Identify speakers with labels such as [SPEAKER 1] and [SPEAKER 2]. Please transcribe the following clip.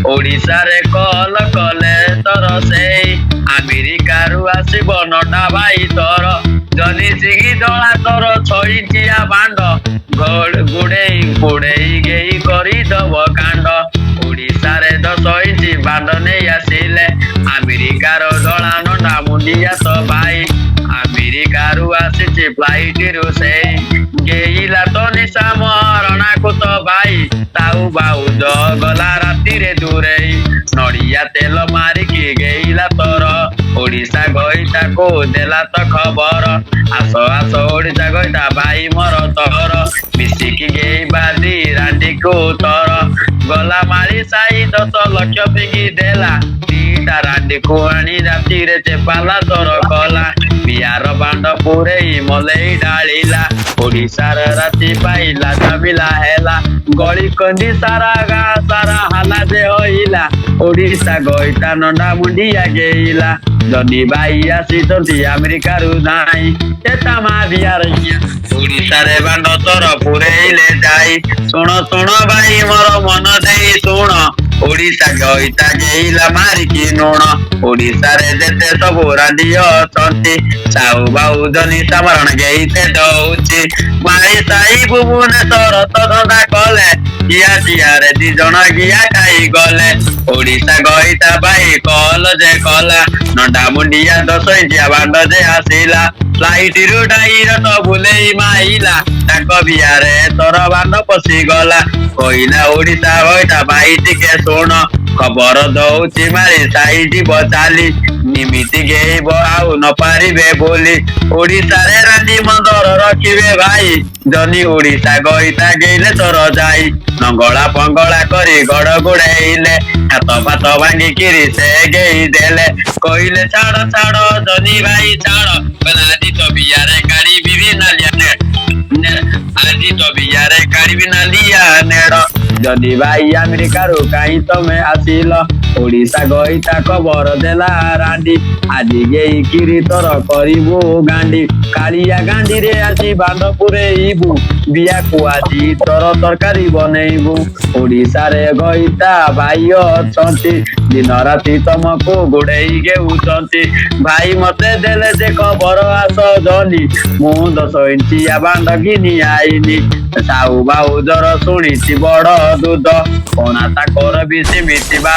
[SPEAKER 1] ओडिशारे कल कले तोर से अमेरिकारु आसिब नडा भाई तोर जनी सिंगी दला तोर छईटिया बांड गुड़ेई गुड़ेई गेई करी दब कांड ओडिशारे 10 इंची बांड नहीं आसिले अमेरिकार दला नडा मुंडिया तो भाई अमेरिकारु आसिछि फ्लाइट रु से गेइला तो निशा मरणा को तो भाई ताऊ बाउज गला राति रे दूरे नड़िया तेल मारिकी गेइला तोर ओडिशा गईता को देला तो खबर आस आस ओडिशा गईता भाई मोर तोर मिसिकी गेई बादी रांडी को तोर गला मारी साई 10 लक्ष पिकी देला दीटा रांडी को आनी राति रे चेपाला तोर कला बिहार बांड पुरे मलई डालिला ओडिशार राति पाइला जमिला हेला गली कंदी सारा गा सारा हाला जे होइला ओडिशा गईता नंडा मुंडिया गेइला जदी भाई आसी अमेरिकारु नाई एता मा बिहार ओडिशा रे बांड तोर पुरेइले जाई सुन सुन भाई मोर मन देई सुन ओडिशा गईता गेइला मारिकी नूण ओडिशा रे जेते सब रांडी अछंती साउ बाउ जनी समरण गेइते दउची माई साई भुवनेश्वर तो धंदा कले गिया रे 2 जण गिया खाई गले ओडिशा गईता भाई कल जे कला नंडा मुंडिया 10 इंचिया बांड जे आसिला फ्लाइट रु डाइर तो भुलेई माइला ताक बिहारे तोर बांड पसी गला कइला ओडिशा गईता भाई टिके सुन खबर दउची मारी साइड बचाली निमिति गेब आउ न पारिबे बोली ओडिशा रे रांडी मंदर रखिबे भाई जनी ओडिशा गईता गेले तोर जाई नंगला पंगला करी गड़ गुड़ेइले हाथ फात भांगी किरी से गेई देले कइले छाड़ छाड़ जनी भाई छाड़ बलादी तो बियारे गाड़ी विभिन्न लिया आदि तो बियारे गाड़ी बिना लिया नेड़ जदी भाई अमेरिकारु कहीं तमे आसिल ओडिशा गईता खबर देला रांडी आदि गेई किरी तोर करिबु गांडी कालिया गांडी रे आसी बांध पुरेइबु बिया को आसी तोर तरकारी बनेइबु ओडिशा रे गईता भाई अछंती दिन राति तमको गुड़ेई गेउछंती भाई मते देले जे खबर आस जनी मु 10 इंचिया बांध घिनी आइनी साउ बाउ जर शुणिछि बड़ दूध कोना ताकर भी सिमिति